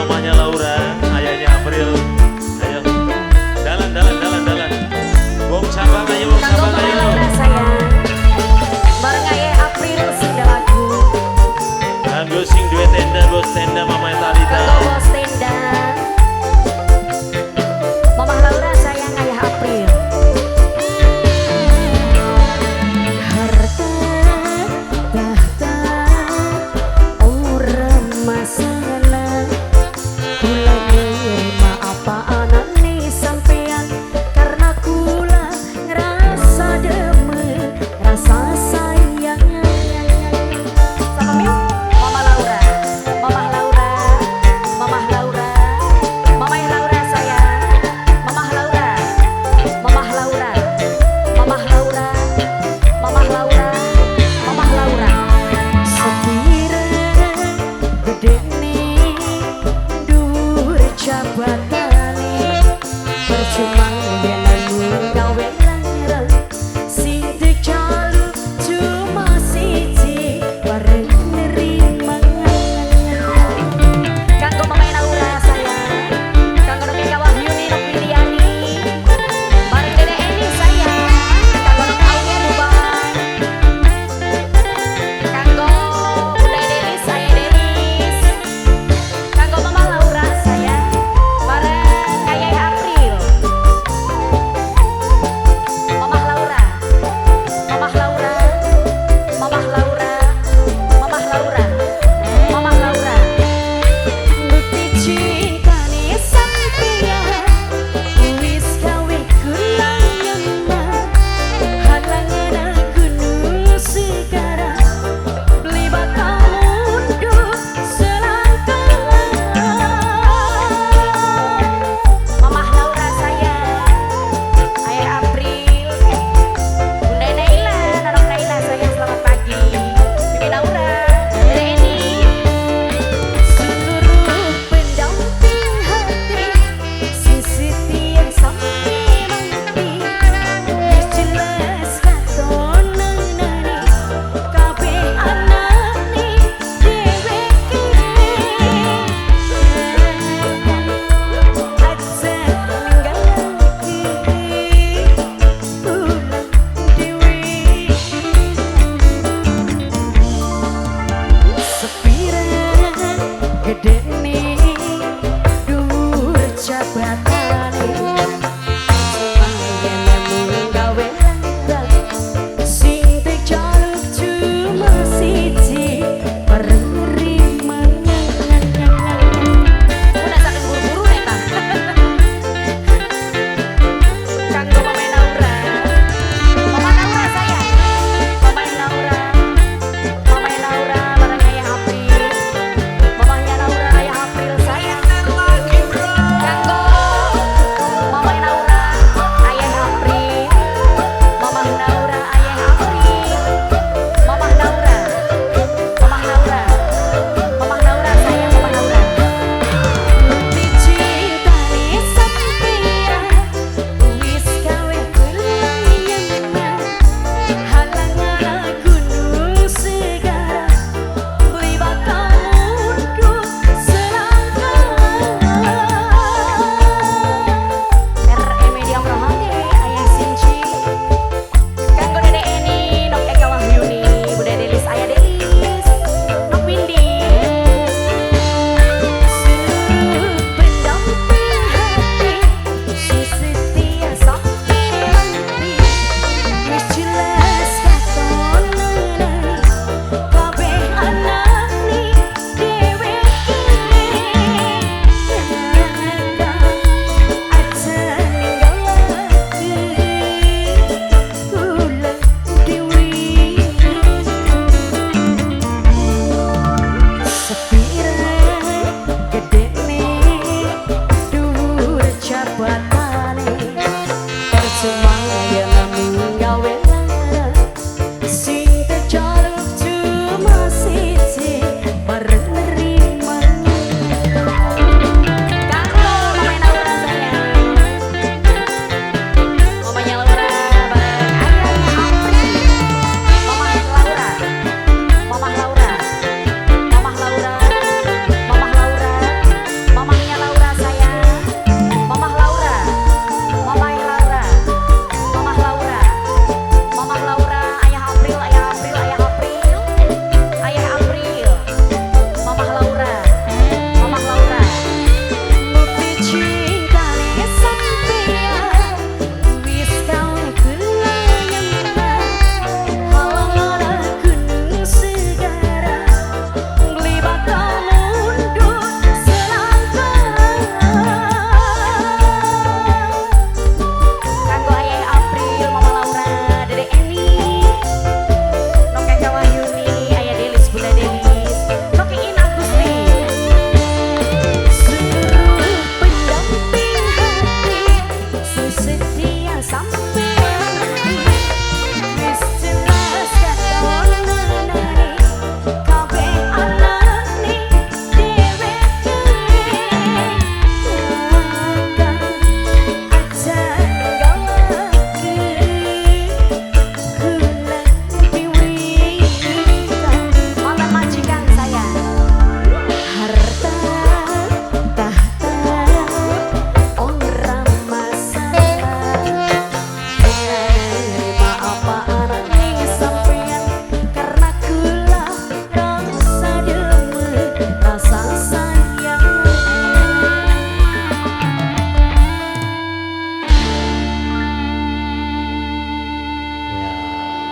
mamanya Laura, ayahnya April. Ayo, dalan. Bong sabang ayo, bong sabang ayo. Laura sayang, bareng ayah April sing da lagu. Kanggo sing duwe tenda, bos tenda mamanya Talita. Kanggo bos tenda. Mama Laura sayang ayah April. Harta tahta orang masana, kula nerima apa anane sampean karena kula ngerasa demen rasa sayang. Sama Mil, Mama Laura, Mama Laura, Mama Laura, Mama Laura sayang, Mama Laura, Mama Laura, Mama Laura, Mama Laura, Mama Laura. Sepira gedene dhuwur jabatane, percuma yen gawe langeran sing dijalu cuma siji bareng nerima. Kanggo Mama Laura sayang, kanggo Nika Wahyuni Nopriliani, bareng Dede Eni sayang, kanggo Nok Aunya Duban, kanggo Bunda Delis saya Delis, kanggo Mama Laura sayang, bareng Ayah April. Mama Laura, Mama Laura, Mama Laura, Mama Laura, Mama Laura. Bukti cintane sampeyan wis gawe kula nyaman, halangan aku nu sekarang libat mundur selangkah. Mama Laura sayang, ayah April, Bunda Naila, Nanok Naila sayang selamat pagi. Bibi Laura, Dede Eni, seluruh pendamping hati, sisi tiang sampai mati, wis jelas katon nani, kabeh anane dhewe aja ninggalake ulang dewe. Sepira gedene dhuwur jabatan.